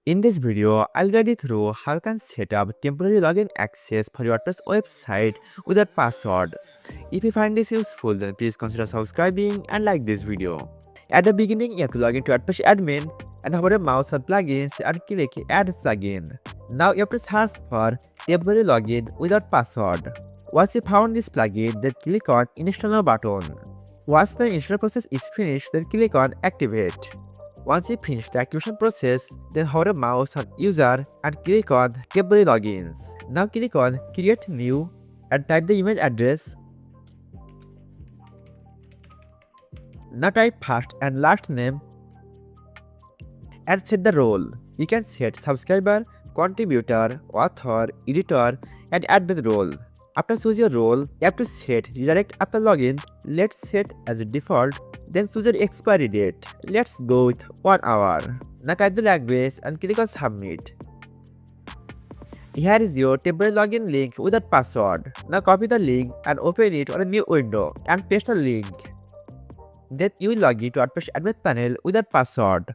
In this video, I'll guide you through how you can set up temporary login access for your WordPress website without password. If you find this useful, then please consider subscribing and like this video. At the beginning, you have to log into WordPress admin and hover a mouse on plugins and click Add Plugin. Now you have to search for temporary login without password. Once you found this plugin, then click on Install Now button. Once the install process is finished, then click on Activate. Once you finish the activation process, then hover a mouse on User and click on Temporary Logins. Now click on Create New and type the email address. Now type first and last name and set the role. You can set subscriber, contributor, author, editor and admin role. After choose your role, you have to set redirect after login. Let's set as a default. Then choose your expiry date. Let's go with 1 hour. Now type the language and click on submit. Here is your temporary login link without password. Now copy the link and open it on a new window and paste the link. Then you will log in to WordPress admin panel without password.